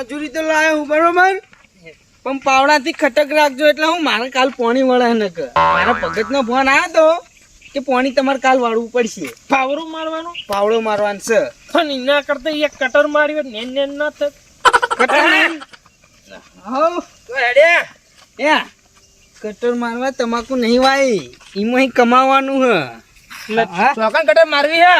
મજૂરી તો લાયો હું બરોબર, પણ પાવડાથી ખટક રાખજો એટલે હું મારે કાલ પોણી વળે ન કે મારા ભગતનો ફોન આવ્યો તો કે પોણી તમારે કાલ વાળવું પડશે. પાવરો મારવાનો પાવડો મારવાનો છે. પણ એના કરતા એક કટર માર્યો નેન ના થત કટર નહીં હો હેડે કટર મારવા તમાકુ નહીં વાય ઈમાં કમાવાનું હ ચોકન કટર મારવી હે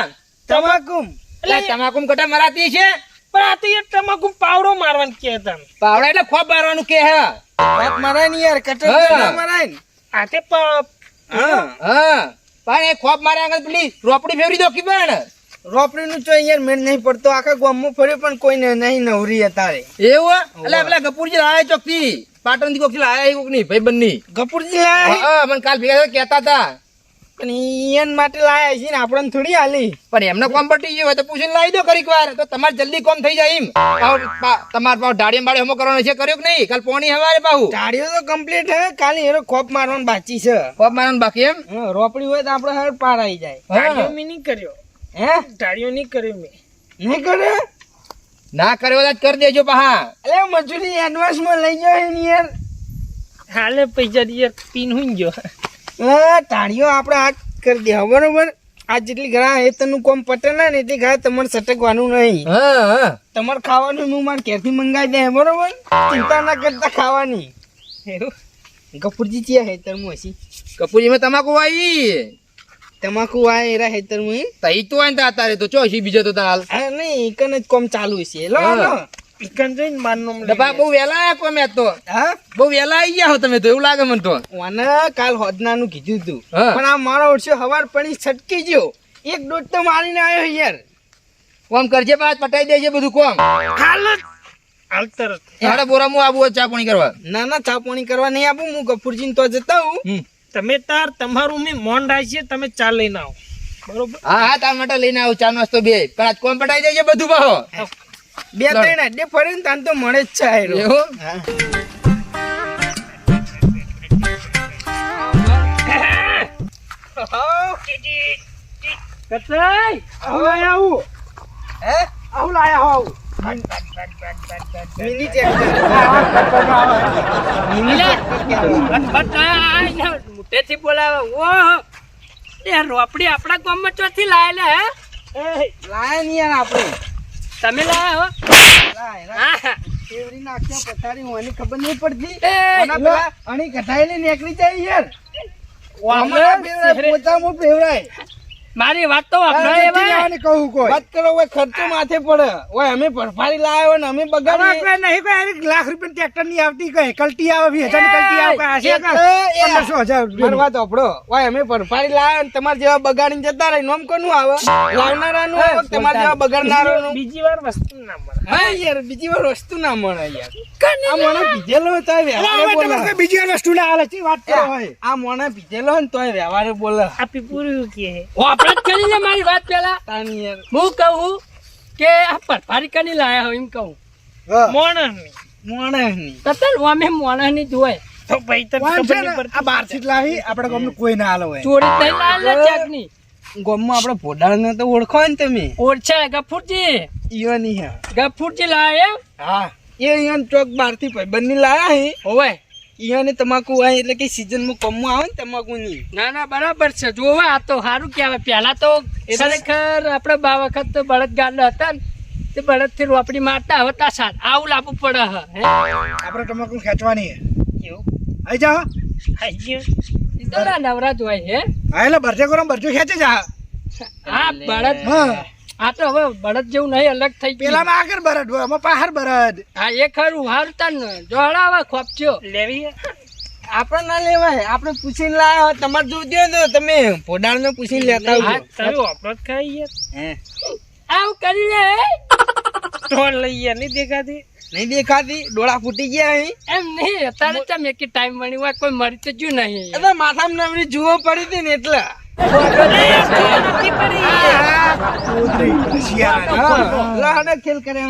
તમાકુ એટલે તમાકુ કટર મરાતી છે પણ આ તો એક તમાકુ પાવડો મારવાનું કે તમે પાવડા એટલે ખોપ મારવાનું કે હે પાપ મરાય ને યાર કટર ના મરાય ને. આ તે હા હા પણ એ ખોપ માર્યા આગળ પેલી રોપડી ફેરવી દો કે પણ રોપડીનું તો યાર મેળ નહીં પડતો આખા ગામમાં ફર્યો પણ કોઈ નહીં નવરી અત્યારે. એવું એટલે પેલા ગપુરજી લાયા ચોકથી પાટણ થી કોક લાયા કોક ની ભાઈ બંની ગપુરજી લાયા હા મને કાલ ભેગા કેતા હતા પણ ઈયન માટે લાયા છે ને આપણને થોડી હાલી. પણ એમને કોમ પટી ગયું હોય તો પૂછીને લાવી દો ખરીક વાર તો તમારે જલ્દી કોમ થઈ જાય એમ. તમારે પાવ ડાળી બાળી હમો કરવાનો છે કર્યો કે નહીં કાલ પોણી હવારે પાહુ ટાળીઓ તો કમ્પ્લીટ હે ખાલી એનો ખોપ મારવાનું બાકી છે. ખોપ મારવાનું બાકી એમ રોપડી હોય તો આપણે હર પાર આવી જાય. ટાળીઓ મેં નહીં કર્યો હે ટાળીઓ નહીં કર્યો મેં નહીં કરે ના કર્યો તો કરી દેજો પાહા. અલે મજૂરી એડવાન્સ માં લઈ ગયો ને યાર. હાલે પૈસા યાર પીન હુઈ ગયો ટાળીઓ આપણે આ કરી દે બરોબર. આ જેટલી ઘણા હેતરનું કોમ પટે ને એટલી ઘણા તમારે સટકવાનું નહીં. તમારે ખાવાનું હું મારે ઘેરથી મંગાવી દે બરોબર, ચિંતા ના કરતા ખાવાની. ગફુરજી ચિયા હેતરમાં હશી કપૂરીમાં તમાકુ આવી તમાકુ આ એરા હેતરમાં તઈ તો આને તારે તો ચો છે બીજો તો તાલ હા નહીં એકન જ કોમ ચાલુ છે. લો લો ઇકન જઈને મારનો ડબ્બા બહુ વેલા આયા કોમે તો હા બહુ વેલા આવી ગયા હો તમે તો એવું લાગે મને તો. વાને કાલ હોદનાનું કીધું તું હા. પણ આ મારો ઓછો હવાર પડી છટકી ગયો એક દોઢ તો મારીને આવ્યો યાર. કોમ કરજે પાછ પટાઈ દેજે બધું કોમ. હાલ તરત હાડા બોરામાં આવું હોય ચા પાણી કરવા. ના ના ચા પાણી કરવા નહીં આપું હું ગફુરજીને તો જતા હું. તમે તાર તમારું મેં મોન રાખીએ તમે ચા લઈને આવો બરોબર. હા હા તાર માટે લઈને આવું ચા નાસ્તો બે પણ આજ કોમ પટાઈ દેજે બધું પાહો. બે ત્રણ અડે ફરે ને તાન તો મળે જ છે આયરો. એવું? હા. કસાઈ આવું લાયા આવું. હે આવું લાયા હોવ. Mini tractor. મોટેથી બોલાવે ઓ એ રોપડી આપણા ગામમાં ચોથી લાયેલા હે લાયા નહીં યાર આપણે. તમે લાયા હો લાયા. હા કેવડી નાખ્યા પથારી હોવાની ખબર નહીં પડતી. એ, ઓના પેલા અણી કઢાઈને નીકળી જાય યાર. વામણા અમારા ફેવરાય, પોતામાં ફેવરાય. મારી વાત તો આપણો વાત કરો ઓય ખર્ચો માથે પડે. ઓય અમે ભરફારી લાવ્યો ને અમે બગાડી નહીં કોઈ લાખ રૂપિયા ટ્રેક્ટર ની આવતી કઈ કલ્ટી આવે 20,000 મારી વાત સાંભળો. ઓય અમે ભરફારી લાવ્યો ને તમારા જેવા બગાડીને જતા રહે નોમ કોનું આવે? લાવનારાનું આવે કે તમારા જેવા બગાડનારાનું? બીજી વાર વસ્તુ ના મળે. હા યાર બીજી વાર વસ્તુ ના મળે યાર. આ મોણે પીધેલો હોય તોય વ્યવહારે બોલે. બીજી વાર વસ્તુ ના હાલે છે વાત કરો હોય આ મોણે પીધેલો હોય ને તોય વ્યવહારે બોલે. આપી પૂરું કે આપણે જ કરી લે મારી વાત પેલા તાની યાર હું કહું કે આ પરફારી કની લાયા હોય એમ કહું મોણસની મોણસની તતલ અમે મોણસની જ હોય તો ભાઈ તને ખબર નહીં પડતી. આ બારથી લાવી આપણે ગામનું કોઈ ના હાલે હોય. ચોરી થઈ લાલ ચાકની ગામમાં આપણે ભોડાળને તો ઓળખો ને તમે? ઓળછા ગફુરજી ઈવાની હે. ગફુરજી લાયા હા એ ઈવન ચોક બારથી ભાઈબંધની લાયા હે. હોવે ઈવાને તમાકુ હોય એટલે કે સીઝનમાં કોમમાં આવે ને તમાકુની. ના ના બરાબર છે જોવા આ તો સારું કહેવાય. પેલા તો ખરેખર આપણે બા વખત તો બળદ ગાડા હતા ને તે બળદ થી રોપડી મારતા હવે તા સાત આવું લાવવું પડે હે આપણે તમાકુ ખેંચવાની કેવું આઈ જા આઈ ગયું ઈ તો ના નવરાત હોય હે હા એટલે બરજે કરો બરજો ખેંચે જા. હા બળદ આ તો હવે બળદ જેવું નહીં અલગ થઈ ગયું. પેલામાં આગળ બરડ હોય આમાં પાહર બરડ. હા એ ખરું હારું તન જોડાવા ખોપચ્યો લેવી આપણે ના લેવાય આપણે પૂછીને લાયા તમારે જો દો તો તમે ભોડાળને પૂછીને લેતા હા આવજો. તમે વાપરો જ ખાઈ યાર હે આવું કરી લે તો લઈ યાર નહીં દેખાતી નહીં દેખાતી ડોળા ફૂટી ગયા અહીં. એમ નહીં અત્યારે તમે એક ટાઈમ મળી હોય કોઈ મરી તો જ્યું નહીં એટલે માથામાં નવરી જુઓ પડી હતી ને એટલે ખેલ કરે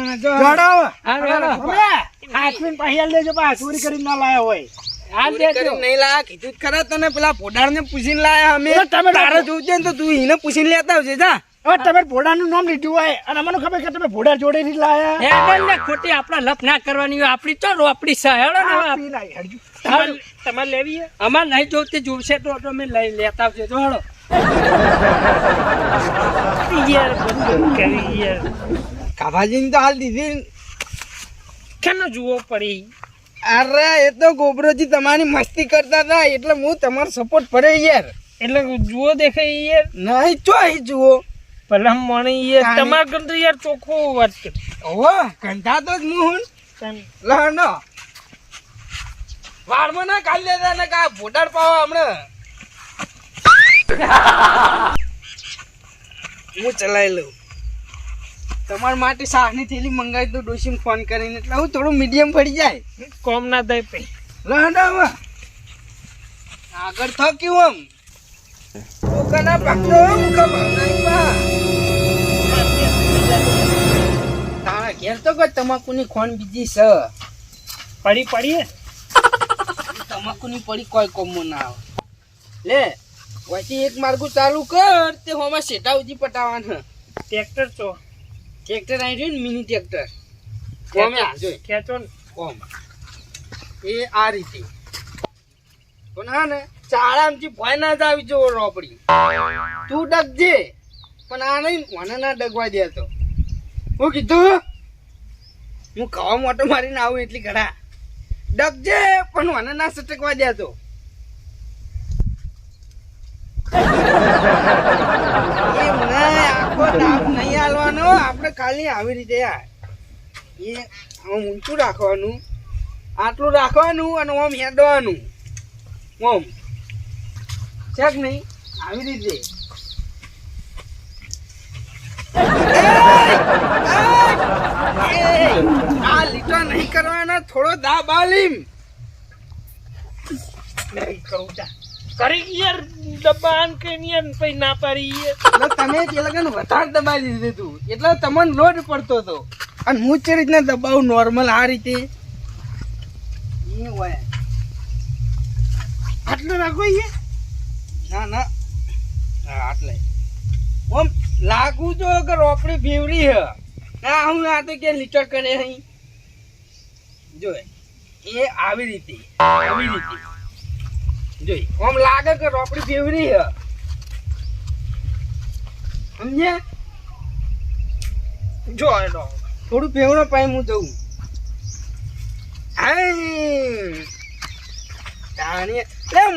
નહીં લાયા કીધું ખરા તને પેલા પોડાળ ને પૂછીને લાયા અમે તારે જોજે ને તો તું એને પૂછીને લેતા આવજે જા. હવે તમે ભોડાનું નામ લીધું હોય અને અમને ખબર કે તમે ભોડા જોડેથી લાયા હેડલ ને ખોટી આપણા લપ ના કરવાની હોય. આપણી તો રોપડી છે હેડો ને હવે. પી લાવી હેડજો. તમારે લેવી છે? અમારે નહીં જોતી જોશે તો અમે લઈ લેતા આવજો જો હેડો. યાર બંધ કરી યાર. કાભાજીને તો હાલ દીધી. કેનો જુઓ પડી? અરે એ તો ગોબરોજી તમારી મસ્તી કરતા હતા એટલે હું તમારો સપોર્ટ પડે યાર. એટલે જુઓ દેખાય યાર. નહીં ચોઈ જુઓ ભલા મને યાર તમારા ગંધ યાર ચોખ્ખો વાત કર. ઓ કંઠા તો જ હું લહનો વાળમાં ના કાઢી લેતા ને કા ભોડાડ પાવો હમણાં હું ચલાવી લઉં. તમારા માટે શાકની થેલી મંગાવી તો ડોશીને ફોન કરીને એટલે હું થોડું મીડિયમ પડી જાય. કોમ ના થાય પઈ. લહનો આગળ થક્યું આમ ઓકાના પકડો મુકા નહીં પા તારા ઘેર તો કોઈ તમાકુની ખોન બીજી છે. પડી પડીએ તમાકુની પડી કોઈ કોમો ના આવે. લે વચ્ચે એક માર્ગું ચાલુ કર તે હોમાં શેઠા ઉજી પટાવવાનું. ટ્રેક્ટર છો ટ્રેક્ટર આવી રહ્યું ને મિની ટ્રેક્ટર કોમે આજો ખેંચો ને. કોમ એ આ રીતે પણ હા ને ચાળામથી ભય ના જ આવી જવો રોપડી. તું ડગજે પણ આ નહીં મને ના ડગવા દેતો. હું કીધું હું ખાવા મોટો મારીને આવું એટલી ઘડા ડગજે પણ મને ના સટકવા દેતો. એમ નહીં આખો દાબ નહીં હાલવાનો આપણે ખાલી આવી રીતે યાર એ આમ ઊંચું રાખવાનું આટલું રાખવાનું અને ઓમ હેડવાનું ઓમ છે કે નહીં આવી રીતે. આ લીટો નહીં કરવાના થોડો દાબ આલીમ નહીં કરું જા. કરી યાર દબાણ કે યાર પઈ ના પાડી યાર. એટલે તમે તે લગન વધારે દબાવી દીધું એટલે તમને લોડ પડતો હતો અને હું જે રીતના દબાવું નોર્મલ આ રીતે એ હોય. આટલું રાખો ના ના હા આટલે ઓમ લાગુ જો કે રોપડી ફેવરી હ ના હું આ તો કે લીટર કરે અહીં જો એ આવી રીતે જોઈ ઓમ લાગે કે રોપડી ફેવરી હ સમજે. જો એનો થોડું ફેવરો પાઈ હું જઉં.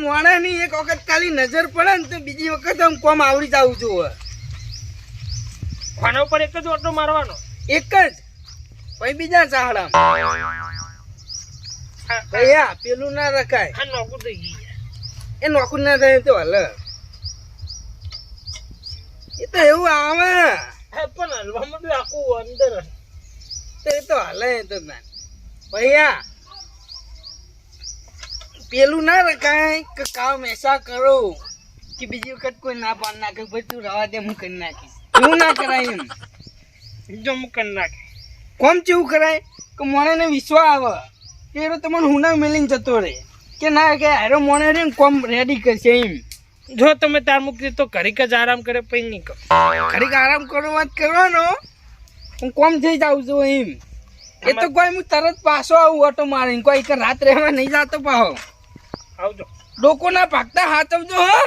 મોણાની એક વખત ખાલી નજર પડે ને તો બીજી વખત આમ કોમ આવડી જાવું છું. ખાના ઉપર એક જ ઓટો મારવાનો. એક જ પછી બીજા ચાહડા ભૈયા પેલું ના રખાય. આ નોકું થઈ ગઈ યાર. એ નોકું ના થાય તો હલ એ તો એવું આવે હા પણ હલવામાં બી આખું અંદર તો એ તો હલે તો ના ભૈયા પેલું ના રખાય કે કામ એસા કરો કે બીજી વખત કોઈ ના પાડ નાખે ભાઈ તું રવા દે હું કરી નાખીશ એવું ના કરાય. એમ જો હું કરી નાખે કોમ કેવું કરાય કે મોણે વિશ્વાસ આવે કે એનો તમને હુના મેલીને જતો રહે કે ના કે હારો મોણે રે કોમ રેડી કરશે. એમ જો તમે તાર મૂકી તો ઘડીક જ આરામ કરે પછી નહીં કરો. ઘડીક આરામ કરો વાત કરવાનો હું કોમ થઈ જાઉં છું. એમ એ તો કોઈ હું તરત પાછો આવું ઓટો મારીને કોઈ કે રાત રહેવા નહીં જાતો પાહો. આવજો. ડોકો ના ભાગતા હાથવજો હો.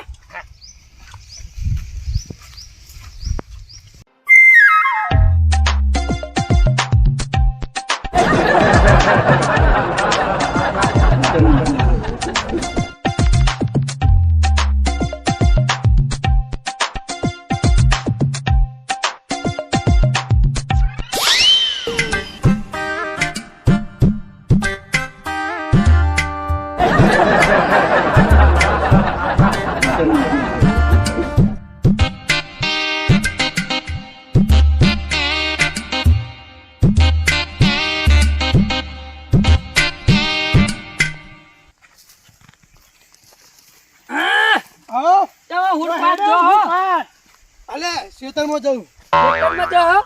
ખેતરમાં જવું ખેતરમાં જાઓ.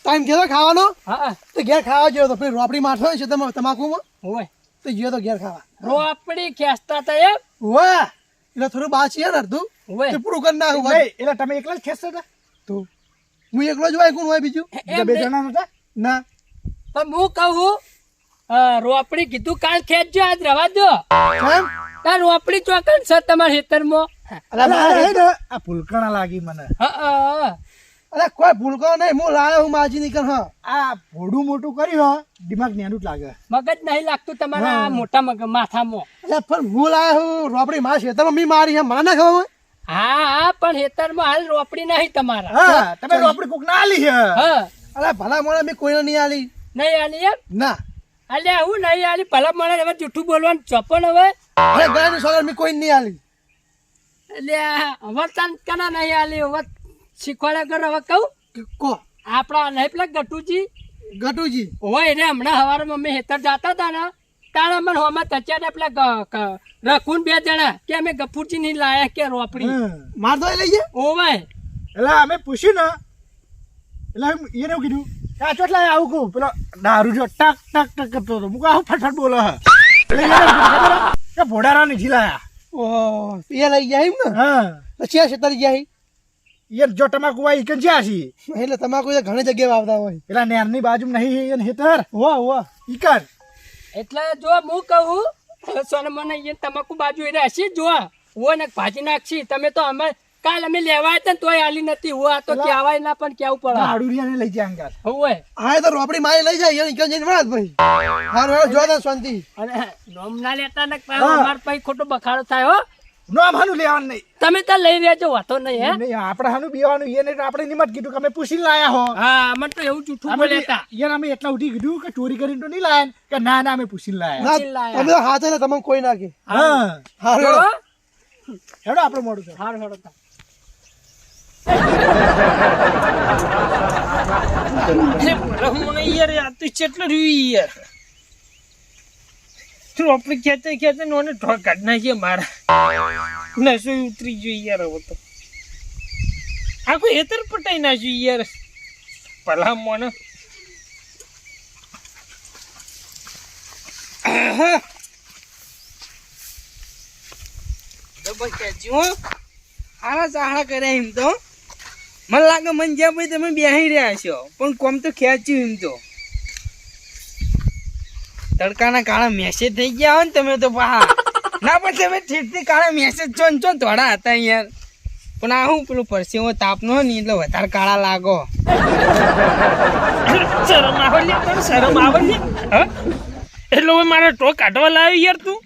ટાઈમ થયો ખાવાનો હા તો ઘેર ખાવા ગયો તો પછી રોપડી માઠો છે તમે તમાકુમાં હોય તો ગયો તો ઘેર ખાવા રોપડી ખેંચતા હતા એમ. વાહ એટલે થોડું બાચી યાર અડધું હોય તે પૂરું કરી નાખું એટલે તમે એકલા જ ખેંચતા હતા તું હું એકલો જ હોય કોણ હોય બીજું એમ બે નહીં. જણા નતા ના પણ હું કહું રોપડી કીધું કાલ ખેંચજો આજ રવા દો કેમ તાર રોપડી ચોકન છે તમારા ખેતરમાં અલા અરે હે ને આ ફૂલકણા લાગી મને અલા કોઈ ભૂલકો નહીં હું લાયો હું માજી નીકળ હા આ ભોડું મોટું કર્યું હો, દિમાગ નેનું જ લાગે મગજ નહીં લાગતું તમારા મોટા મગજ માથામાં અલા પણ હું લાયો હું રોપડી મારા ખેતરમાં મી મારી હે મને ના ખબર હોય હા પણ ખેતરમાં હાલ રોપડી નહીં તમારા હા તમે રોપડી કોક ના આલી છે હા અલા ભલા મોણા મેં કોઈને નહીં આલી નહીં આલી એમ ના અલ્યા હું નહીં આલી ભલા મને હવે જૂઠું બોલવાનું ચોપન હવે અરે ગાયની સોગર મેં કોઈ નહીં આલી અલ્યા હવે તને કના નહીં આલી હવે શીખવાડ્યા કર હવે કહું કો આપણા નહીં પેલા ગટુજી ગટુજી હોય રે હમણાં સવારમાં અમે હેતર જતા હતા ને તાણે મને હોમાં તચ્યા પેલા રખુન બે જણા કે અમે ગફુરજી ની લાયા કે રોપડી માર તો લઈ જાય ઓવાય એટલે અમે પૂછ્યું ને એટલે એને એવું કીધું કે આ ચોટલા આવું કહું પેલો દારૂ જો ટક ટક ટક કરતો હતો મુકા આવું ફટફટ બોલો હે એટલે એને કીધું ખબર હે? કે ભોડારા નથી લાયા ઓહ એ લઈ જાય એમ ને હા પછી આ છેતરી જાય એ જો તમાકુ આ ઈકન જ્યાં છીએ એટલે તમાકુ તો ઘણી જગ્યાએ વાવતા હોય પેલા નેરની બાજુમાં નહીં એને હેતર વાહ વાહ ઈકન એટલે જો હું કહું સોને મને અહીંયા તમાકુ બાજુ એ રહેશે જો હું ને ભાજી નાખશી તમે તો અમે કાલ અમે લેવા હતા ને તોય આલી નથી હું આ તો કહેવાય ના પણ કેવું પડે દારૂડિયાને લઈ જાય અંગાર હોય હા એ તો રોપડી મારી લઈ જાય એને જઈને વળાત ભાઈ હારું હેડો જો તો શાંતિ અને નોમ ના લેતા ને અમાર પછી ખોટો બખાડો થાય હો નો આમ લેવાનું નહીં તમે તો લઈ રહેજો વાતો નહીં હે નહીં, આપણે હાનું બેવાનું એને તો આપણે નિમત કીધું કે અમે પૂછીને લાયા હો હા મને તો એવું જૂઠું અમે બોલ્યા એને અમે એટલા ઉઠી કીધું કે ચોરી કરીને તો નહીં લાયા ને? કે ના ના અમે પૂછીને લાયા ના પૂછીને લાયા. તમે તો હાથ એટલે તમને કોઈ નાખે હા હારું હેડો. હેડો આપણે મોડું થાય હાર હેડો તા. રોપડી ખેંચે ખેંચે નોને ઢોર કાઢ નાખીએ મારા નસો ઉતરી ગયો યાર હવે તો આખું હેતર પટાઈ નાખ્યું યાર ભલા મોને ડબલ ખેંચ્યું હારા ચાહડા કર્યા એમ તો મને લાગે મને જ્યાં ભાઈ તમે બેસી રહ્યા છો પણ કોમ તો ખેંચ્યું એમ તો તડકાના કાળા મેસેજ થઈ ગયા હોય ને તમે તો પા ના પણ તમે ઠીકથી કાળા મેસેજ છો ને છો થોડા હતા યાર પણ આ હું પેલું પરસેવો તાપનો હોય ને એટલે વધારે કાળા લાગો શરમ આવે લે તને શરમ આવે લે એટલે હવે મારે ઢો કાઢવા લાવ્યો યાર તું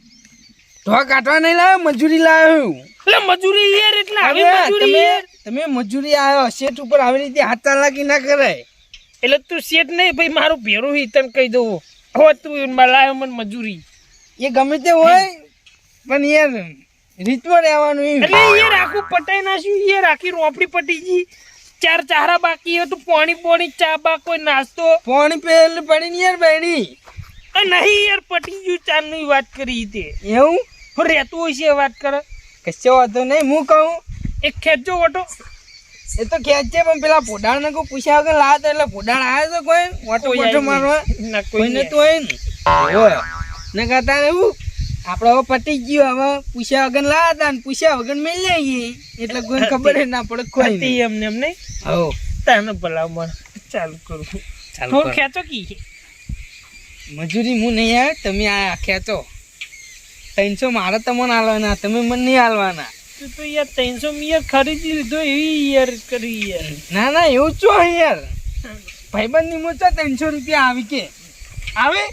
ઢો કાઢવા નહીં લાવ્યો મજૂરી લાવ્યો એટલે મજૂરી યાર એટલે આવી મજૂરી યાર તમે મજૂરી આવ્યો શેઠ ઉપર આવી રીતે હાથ ચાલાકી ના કરાય એટલે તું શેઠ નહીં ભાઈ મારું ભેરું હી તને કહી દઉં હવે તું લાવ્યો મને મજૂરી એ ગમે તે હોય પણ યાર રીતમાં રહેવાનું એમ એટલે યાર આખું પટાઈ નાખ્યું યાર આખી રોપડી પટી ગઈ ચાર ચારા બાકી હતું પાણી ચા બા કોઈ નાસ્તો પાણી પેલ પડી યાર બેડી નહીં યાર પટી ગયું ચાર ની વાત કરી તે એવું હું રહેતું હોય છે વાત કરે કશો વાંધો નહીં હું કહું એક ખેંચજો ઓટો એ તો ખેંચે પણ પેલા ફોડાણ કોઈ પૂછ્યા વગર લાત એટલે ફોડાણ આવ્યો તો કોઈ ઓટો ઓટો મારવા કોઈને તો હોય ને ને કહેતા એવું આપણે હવે પટી ગયું હવે પૂછ્યા વગર લાતા ને પૂછ્યા વગર મેળ લઈએ એટલે કોઈ ખબર ના પડે કોઈ એમને એમ નહીં હો તને ભલામણ ચાલુ કરું ચાલુ ખેંચો કી મજૂરી હું નહીં આવે તમે આ ખેંચો 300 મારે તમને હાલવાના તમે મને નહીં હાલવાના તો યાર 300 યાર ખરીદી લીધો એવી યાર કરી યાર ના ના એવું છો યાર ભાઈબંધ ની મોચા 300 રૂપિયા આવી કે આવે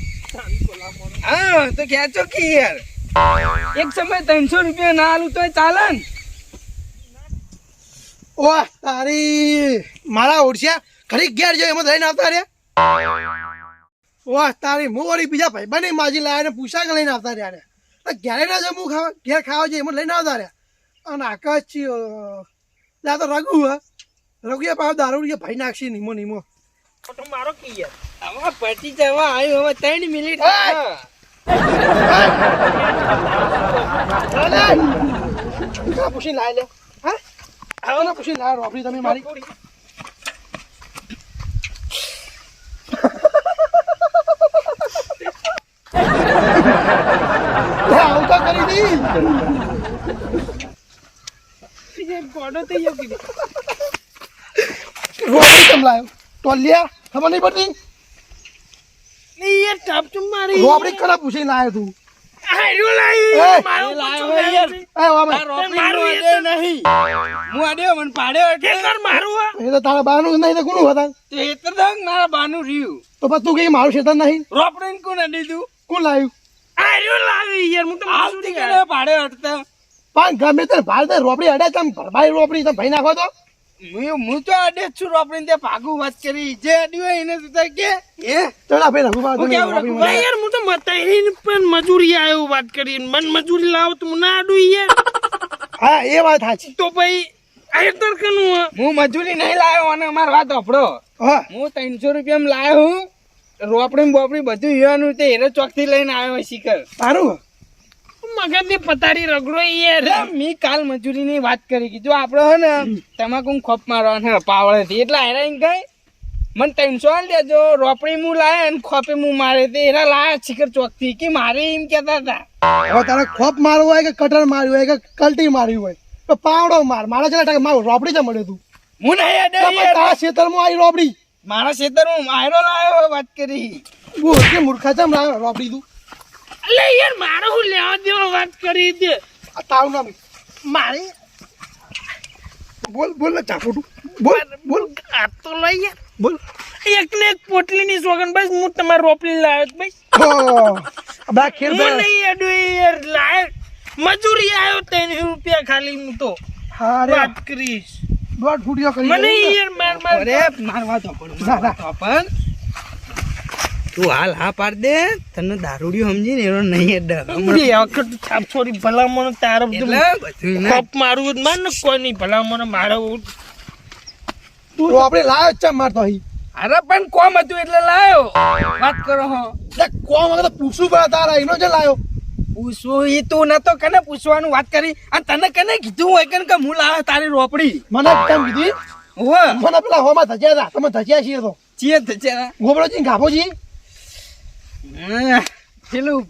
હા તો ખેંચો કે યાર એક સમય 300 રૂપિયા ના હાલું તો ચાલે ને ઓહ તારી મારા ઓળખ્યા ઘડી ઘેર જો એમાં લઈને આવતા રહ્યા ઓહ તારી હું વળી બીજા ભાઈ બની માજી લાયા ને પૂછા કે લઈને આવતા રહ્યા ઘેરે ના જમું ખાવા ઘેર ખાવા છે એમાં લઈને આવતા રહ્યા અને આકાશ લા તો રઘુ હે રઘુએ પાછો દારૂ ભાઈ નાખશે નીમો નીમો ફોટો મારો કી યાર હવે પટી જવા આવ્યો હવે 3 મિનિટ પૂછી લાય લે હા આવો પૂછી લાય રોપડી તમે મારી આવું તો કરી દી ગોડો થઈ ગયો કીધું રોપડી કેમ લાયો ટોલિયા ખબર નહીં પડતી યાર ટાપચું મારી રોપડી કરા પૂછીને લાયો તું આર્યો લાઈ એ, મારો લાયો પૂછો યાર. એ વામે મારું એ નહીં હું આડ્યો મને પાડ્યો એટલે કર મારું એ તો તારા બાનું નહીં તો કોનું હતા તો એ તો દંગ મારા બાનું રહ્યું તો પછી તું કઈ મારું શેતર નહીં રોપડીને કોણ અડી તું કોણ લાવ્યું આર્યો લાવી યાર હું તો આવતી કે પાડ્યો હટતા પણ ગમે તે ભાર દે રોપડી અડે તમ ભરભાઈ રોપડી તમે ભાઈ નાખો તો હું તો અડે જ છું રોપડીને તે ભાગું વાત કરી જે અડ્યું હોય એને તું તાર કે હે ચડા ભાઈ રઘુબા હું કેવું રોપડી રઘુભાઈ યાર હું તો મતાઈને પણ મજૂરી આવ્યો વાત કરી મન મજૂરી લાવો તો હું ના આડું યાર હા એ વાત સાચી તો ભાઈ આયતર કનું હું મજૂરી નહીં લાવ્યો અને અમાર વાત અફડો હા હું 300 રૂપિયામાં લાવ્યો હું રોપડી બોપડી બધું યુવાનું તે હેરો ચોક થી લઈને આવ્યો શિખર સારું મગજની પતારી રગડો યાર મી કાલ મજૂરી ની વાત કરી કે જો આપડે હે ને તમાકુ ખોપ મારવાનો હે પાવળેથી એટલે હેરાઈ ગઈ મને 300 આલ દેજો રોપડી હું લાય અને ખોપે હું મારે તે એરા લાયા શિખર ચોક થી કે મારે એમ કેતા હતા હવે તારે ખોપ મારવું હોય કે કટર માર્યું હોય કે કલટી માર્યું હોય તો પાવડો માર મારા ચલા ટકા મારું રોપડી જ મળ્યું તું હું નહીં અડે તો પછી યાર. તારા ખેતરમાં આવી રોપડી મારા ખેતર હું માયરો લાયો વાત કરી બોલ કે મૂર્ખા ચમ લાવ્યો રોપડી તું અલે યાર મારે હું લેવા દેવા વાત કરી દે આ તારું નામ મારે બોલ બોલ ને ચાપોટું બોલ બોલ આ તો લઈ યાર બોલ એકને એક પોટલીની સોગન બસ હું તમારી રોપડી લાવ્યો છું બસ હો બા ખેર હું નહીં અડું યાર લાય મજૂરી આવ્યો 300 રૂપિયા ખાલી હું તો હા રે વાત કરીશ દોઢ ફૂટિયો કરી મને યાર માર અરે મારવા તો ના, ના. પણ તું હાલ હા પાડ દે તને દારૂડિયો સમજીને એનો નહીં ડર બે વખત છાપછોરી ભલામણ તારો ખપ મારું માર ને કોઈ નહીં ભલામણ મારો તું રોપડી લાવ્યો ચમ મારતો અહીં અરે પણ કોમ હતું એટલે લાયો વાત કરો હો કોમ વગર તો પૂછવું પડે તારા એનો જ લાવ્યો પૂછવું એ તું નતો કને પૂછવાનું વાત કરી અને તને કને કીધું હોય કે હું લાવ્યો તારી રોપડી મને કેમ કીધી હોવે મને પેલા હોમાં ધજ્યા હતા તમે ધજ્યા છીએ તો ચીએ છે ગોબરોજી ગાભોજી પેલું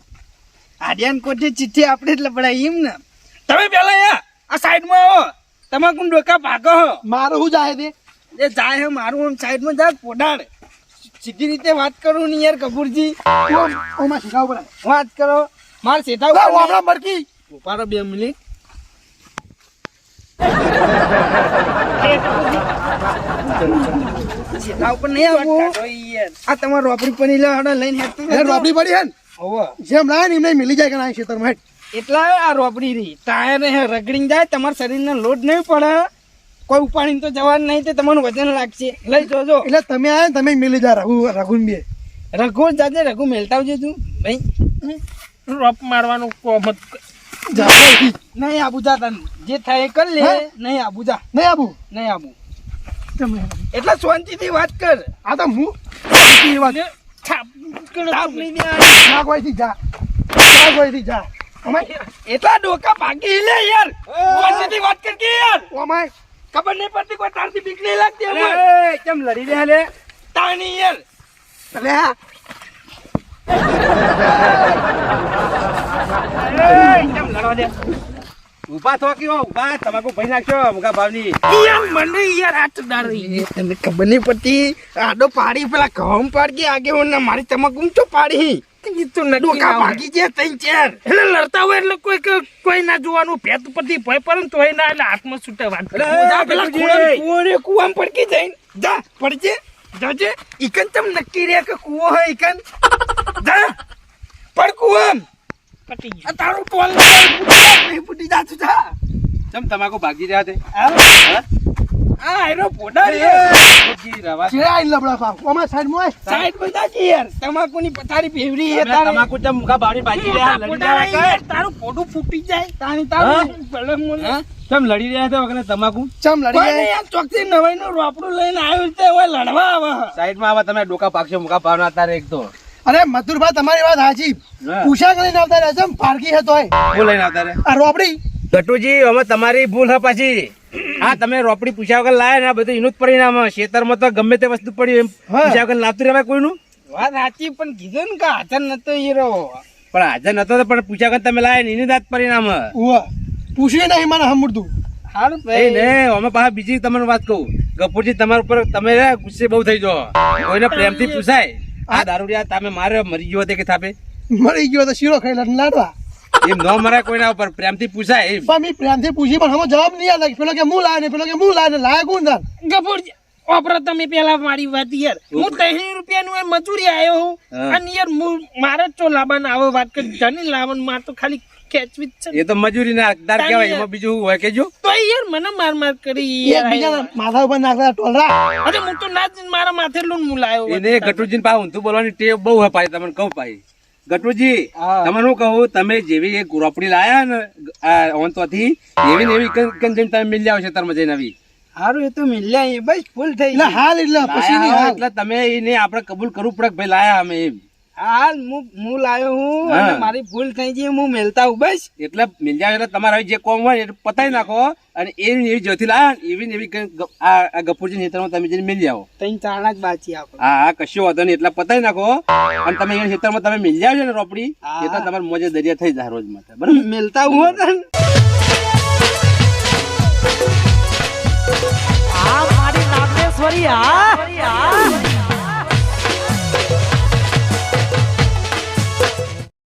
આડિયાન કોઠે ચિઠ્ઠી આપણે એટલે પડાય એમ ને તમે પેલા આ સાઈડમાં આવો તમાકુ ડોકા ભાગો હો મારું શું જાય તે એ જાય હે મારું આમ સાઈડમાં જા પોડાડ સીધી રીતે વાત કરું ને યાર કપૂરજી ઓમાં શીખાવ પડે વાત કરો માર સેઠા લા, વાપરા મરકી ઉપાડો 2 મિનિટ સેઠા ઉપર નહીં આવવું આ તમારો રોપડી પની લઈને હેઠું એ રોપડી પડી હે ને હોવે જેમ લાય ને એમને મિલી જાય કે ના ખેતરમાં હેઠ. એટલા આ રોપડી રહી ટાયર ને રગડીને જાય તમારા શરીરને લોડ નહીં પડે કોઈ ઉપાડીને તો જવાનું નહીં તે તમારું વજન લાગશે લઈ જોજો એટલે તમે આયા ને તમે મિલી જા રઘુન બે રઘુ જાજે રઘુ મેલતા આવજે તું ભાઈ રોપ મારવાનું કોમ નહીં આબુ જા તને જે થાય એ કરી લે હે? નહીં આબુ જા નહીં આબુ નહીં આબુ તમે એટલે શાંતિથી વાત કર આ તો હું એ વાત થાપ નહીં દે ના કોઈથી જા ના કોઈથી જા અમે એટલા ડોકા ભાગી લે યાર શાંતિથી વાત કર કે યાર ઓમાય ખબર નહીં પડતી કોઈ તારથી બીક નહીં લાગતી અમે કેમ લડી રહ્યા લે તાણી યાર અલે આ કેમ લડવા દે ઉભા થો કયો ઉભા તમાકુ ભાઈ નાખ્યો મુકા ભાવની યાર મને યાર આ તો દારૂ તને ખબર નહીં પડતી આડો પાડી પેલા ઘઉં પાડી આગે હોને મારી તમાકુ ચો પાડી તો ડોકા ભાગી જાય તઈ ચાર એટલે લડતા હોય એટલે કોઈ ના જોવાનું ભેત પરથી ભય પર તો ના એટલે હાથમાં છૂટે વાત પેલા કુવાને કુવામ પડકી જઈને જા પડજે જાજે ઈકન તમ નક્કી રે કે કુવો હોય ઈકન જા પડ કુવામ પટી ગયું તારું ટોલ ફૂટી જાતું જા ચમ તમાકુ ભાગી રહ્યા તે આ એનો પોડા રે ચેડા આઈ લબડા પાવ ઓમાં સાઈડ માં આય સાઈડ પર જા કે યાર તમાકુની પથારી ફેવરી હે તારે તમાકુ ચમ મુકા ભાવની ભાગી રહ્યા લડી રહ્યા યાર તારું પોડું ફૂટી જાય તાણી તારું ભલે મોલે ચમ લડી રહ્યા છે વગર તમાકુ ચમ લડી કોઈ જાય યાર ચોકથી નવાઈનું રોપડું લઈને આવ્યો છે ઓય લડવા આવે સાઈડમાં આવા તમે ડોકા ભાગશો મુકા ભાવના તારે એક તો અરે મથુરભાઈ તમારી વાત સાચી હા. પૂછા કરીને આવતા રહ્યા છે પારકી હે તોય બોલ લઈને આવતા રે આ રોપડી ગટુજી હવે તમારી ભૂલ હે પાછી હા તમે રોપડી પૂછ્યા વગર લાયા ને આ બધું એનું જ પરિણામ હે. ખેતરમાં તો ગમે તે વસ્તુ પડી એમ હા. પૂછ્યા વગર લાવતું રહેવાય કોઈનું વાત સાચી પણ કીધું ને કે હાજર નતો હીરો પણ હાજર નતો તો પણ પૂછ્યા વગર તમે લાયા ને એનું જ આ જ પરિણામ હે. ઉવા પૂછ્યું નહીં મને હમુરતું હારું એ ભાઈ ને અમે પાછા બીજી તમને વાત કહું ગફુરજી તમારા ઉપર તમે ગુસ્સે બહુ થઈ જાઓ. કોઈને પ્રેમથી પૂછાય આ દારૂડિયા તમે મારે મરી ગયો તે કે થાપે મરી ગયો તો શીરો ખાઈ લઈને લાડવા. એમ ન મરાય કોઈના ઉપર પ્રેમથી પૂછાય એમ. પણ મેં પ્રેમથી પૂછી પણ હમણાં જવાબ નહીં આલે. પેલો કે હું લાવે ને પેલો કે હું લાવે ને લાયા કોણ તાર? ગફુરજી ઓપરો તમે પેલા મારી વાત યાર હું 3 રૂપિયાનું એ મજૂરી આવ્યો હું હા. અને યાર મારે ચો લાવવાનું આવો વાત કરી જની લાવવાનું માર તો ખાલી ખેંચવી જ છે એ તો મજૂરી ના હકદાર કહેવાય. એમાં બીજું શું હોય કેજો. તો યાર મને માર કરી એક બીજાના માથા ઉપર નાખતા ટોલરા. અરે હું તો ના જ મારા માથે લૂન મુલાયો એને ગટુજીને પાછું ઊંધું બોલવાની ટેવ બહુ હોય પાછી. તમને કહું પાછી ગટુજી તમને શું કહું, તમે જેવી એક રોપડી લાયા ને ઓનતોથી એવી ને એવી કન જઈને તમે મિલ જાવ છે તરમાં જઈને આવી. હારું એ તો મિલ્યા એ બસ ફૂલ થઈ એટલે હાલ એટલે પછી નહીં લાયા હાલ. એટલે તમે એને આપણે કબૂલ કરવું પડે કે ભાઈ લાયા અમે એમ. હાલ હું લાયો હું અને હા. મારી ભૂલ થઈ ગઈ હું મેલતા હું બસ એટલે મિલ જાવ એટલે તમારે હવે જે કોમ હોય એ પતાઈ નાખો અને એવી ને એવી જોથી લાયા ને એવી ને એવી આ ગફુરજી ખેતરમાં તમે જઈને મિલ જાઓ. તઈ ચાણા જ બાચી આપણે હા કશું વાંધો નહીં એટલે પતાઈ નાખો અને તમે એ ખેતરમાં તમે મિલ જાવ ને રોપડી હા. એટલે તમારે મોજે દરિયા થઈ જાય રોજ માટે બરાબર. મેલતા હું હતા આ મારી નાગેશ્વરી આ